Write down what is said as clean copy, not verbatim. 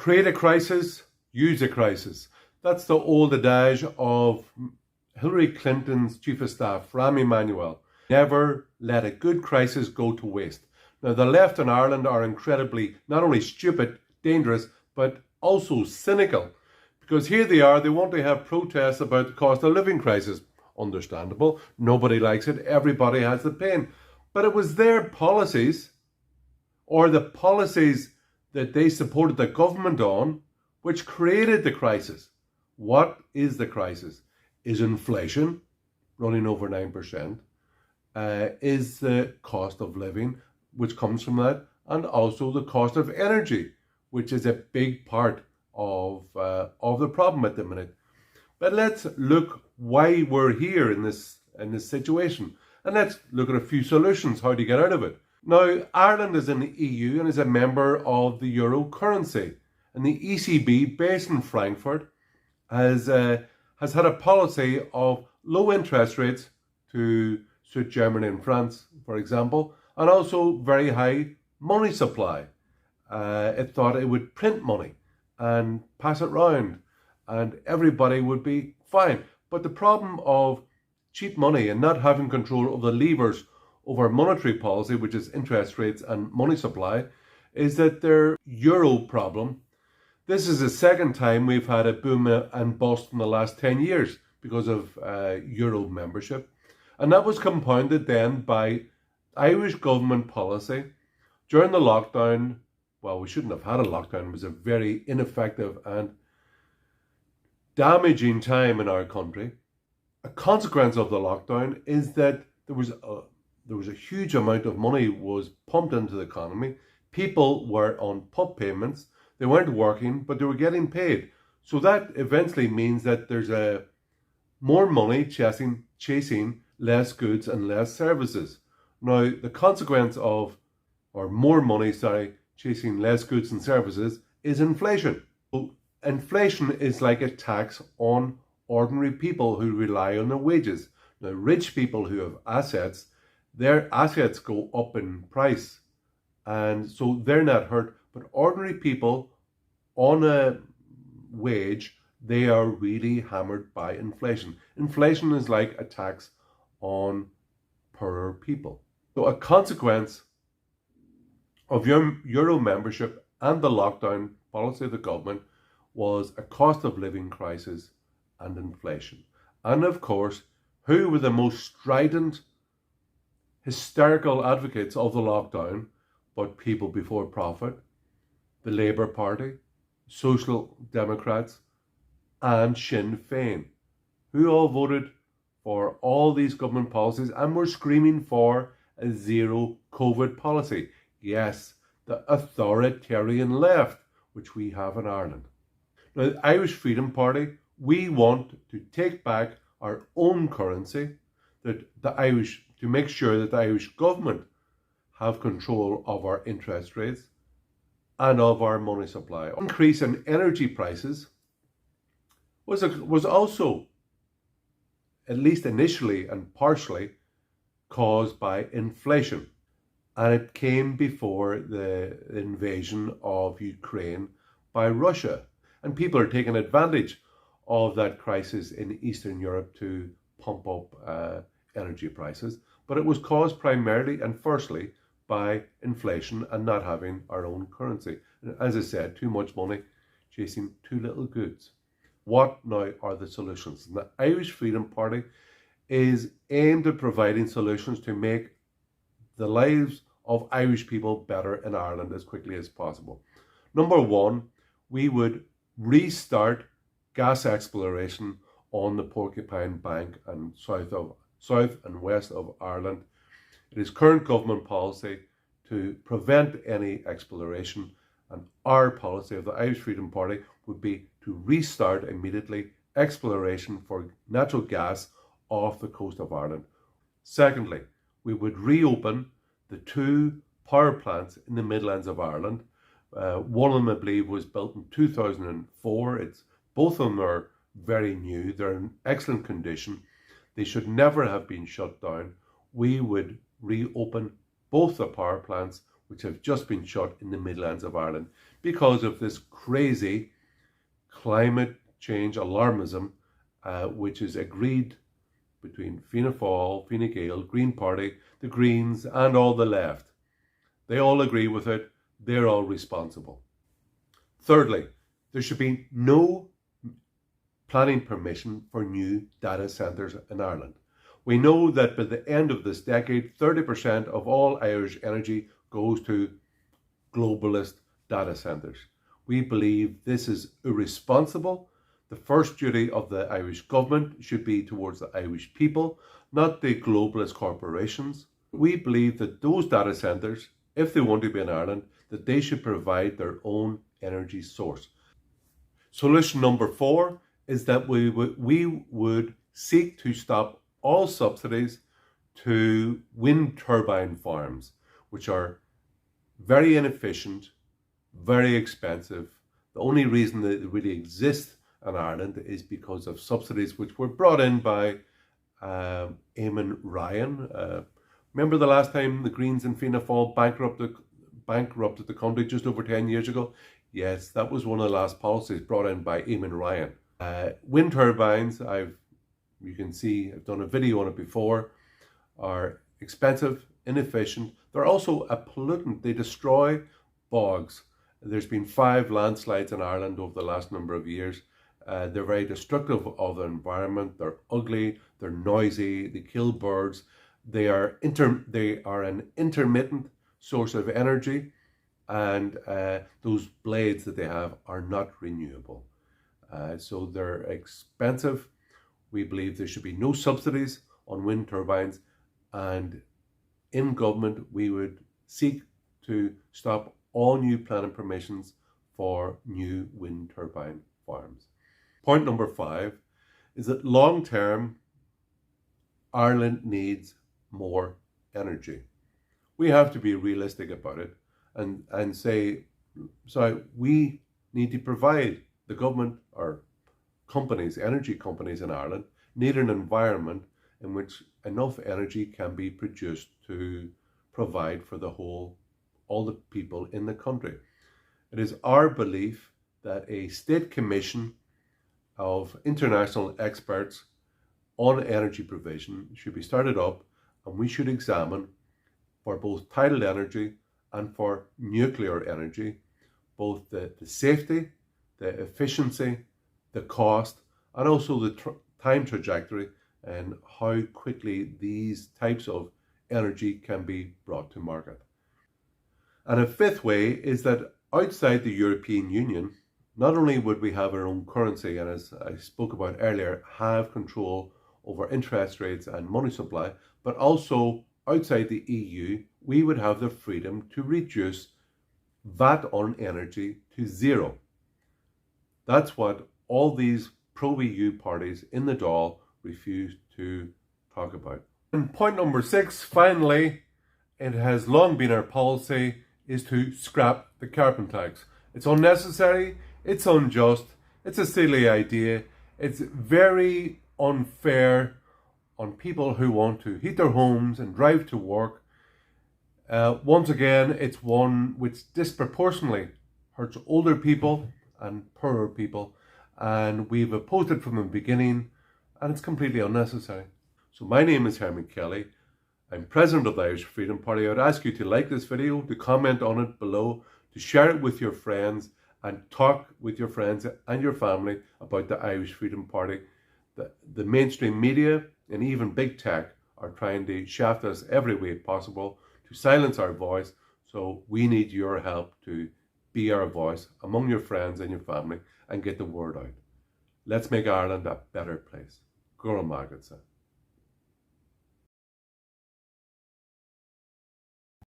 Create a crisis, use a crisis. That's the old adage of Hillary Clinton's chief of staff, Rahm Emanuel. Never let a good crisis go to waste. Now, the left in Ireland are incredibly not only stupid, dangerous, but also cynical. Because here they are, they want to have protests about the cost of living crisis. Understandable. Nobody likes it. Everybody has the pain. But it was their policies, or the policies that they supported the government on, which created the crisis. What is the crisis? Is inflation running over 9%? Is the cost of living, which comes from that, and also the cost of energy, which is a big part of the problem at the minute. But let's look why we're here in this situation, and let's look at a few solutions how to get out of it. Now, Ireland is in the EU and is a member of the euro currency, and the ECB, based in Frankfurt, has had a policy of low interest rates to suit Germany and France, for example, and also very high money supply. It thought it would print money and pass it round, and everybody would be fine. But the problem of cheap money and not having control of the levers over monetary policy, which is interest rates and money supply, is that their euro problem. This is the second time we've had a boom and bust in the last 10 years because of euro membership. And that was compounded then by Irish government policy during the lockdown. Well, we shouldn't have had a lockdown. It was a very ineffective and damaging time in our country. A consequence of the lockdown is that there was a huge amount of money was pumped into the economy. People were on PUP payments. They weren't working, but they were getting paid. So that eventually means that there's more money chasing less goods and less services. Now, the consequence of, or more money, chasing less goods and services is inflation. So inflation is like a tax on ordinary people who rely on their wages. Now, rich people who have assets, their assets go up in price, and so they're not hurt. But ordinary people on a wage, they are really hammered by inflation. Inflation is like a tax on poorer people. So a consequence of euro membership and the lockdown policy of the government was a cost of living crisis and inflation. And of course, who were the most strident, hysterical advocates of the lockdown but people before profit? The Labour Party, Social Democrats, and Sinn Féin, who all voted for all these government policies and were screaming for a zero COVID policy. Yes, the authoritarian left, which we have in Ireland. Now, the Irish Freedom Party, we want to take back our own currency, to make sure that the Irish government have control of our interest rates and of our money supply. Increase in energy prices was also, at least initially and partially, caused by inflation. And it came before the invasion of Ukraine by Russia. And people are taking advantage of that crisis in Eastern Europe to pump up energy prices. But it was caused primarily and firstly by inflation and not having our own currency. And as I said, too much money chasing too little goods. What now are the solutions? And the Irish Freedom Party is aimed at providing solutions to make the lives of Irish people better in Ireland as quickly as possible. Number one, we would restart gas exploration on the Porcupine Bank and south and west of Ireland. It is current government policy to prevent any exploration, and our policy of the Irish Freedom Party would be to restart immediately exploration for natural gas off the coast of Ireland. Secondly, we would reopen the two power plants in the Midlands of Ireland. One of them, I believe, was built in 2004. Both of them are very new. They're in excellent condition. They should never have been shut down. We would reopen both the power plants which have just been shut in the Midlands of Ireland because of this crazy climate change alarmism, which is agreed between Fianna Fáil, Fine Gael, Green Party, the Greens, and all the left. They all agree with it. They're all responsible. Thirdly, there should be no planning permission for new data centres in Ireland. We know that by the end of this decade, 30% of all Irish energy goes to globalist data centres. We believe this is irresponsible. The first duty of the Irish government should be towards the Irish people, not the globalist corporations. We believe that those data centres, if they want to be in Ireland, that they should provide their own energy source. Solution number 4 is that we would seek to stop all subsidies to wind turbine farms, which are very inefficient, very expensive. The only reason that they really exist in Ireland is because of subsidies which were brought in by Hermann. Remember the last time the Greens and Fianna Fáil bankrupted the country just over 10 years ago? Yes, that was one of the last policies brought in by Hermann. Wind turbines, you can see I've done a video on it before, are expensive, inefficient. They're also a pollutant. They destroy bogs. There's been 5 landslides in Ireland over the last number of years. They're very destructive of the environment. They're ugly. They're noisy. They kill birds. They are an intermittent source of energy, and those blades that they have are not renewable. So they're expensive. We believe there should be no subsidies on wind turbines, and in government we would seek to stop all new planning permissions for new wind turbine farms. Point number 5 is that long term Ireland needs more energy. We have to be realistic about it and say, so we need to provide the government or companies, energy companies in Ireland, need an environment in which enough energy can be produced to provide for all the people in the country. It is our belief that a state commission of international experts on energy provision should be started up, and we should examine for both tidal energy and for nuclear energy both the safety, the efficiency, the cost, and also the time trajectory and how quickly these types of energy can be brought to market. And a 5th way is that outside the European Union, not only would we have our own currency and, as I spoke about earlier, have control over interest rates and money supply, but also outside the EU, we would have the freedom to reduce VAT on energy to 0. That's what all these pro-EU parties in the Dáil refuse to talk about. And point number 6, finally, it has long been our policy is to scrap the carbon tax. It's unnecessary, it's unjust, it's a silly idea, it's very unfair on people who want to heat their homes and drive to work. Once again, it's one which disproportionately hurts older people and poorer people, and we've opposed it from the beginning, and it's completely unnecessary. So my name is Hermann Kelly. I'm president of the Irish Freedom Party. I would ask you to like this video, to comment on it below, to share it with your friends, and talk with your friends and your family about the Irish Freedom Party. The mainstream media and even big tech are trying to shaft us every way possible to silence our voice. So we need your help to be our voice among your friends and your family and get the word out. Let's make Ireland a better place. Gura Magadsa.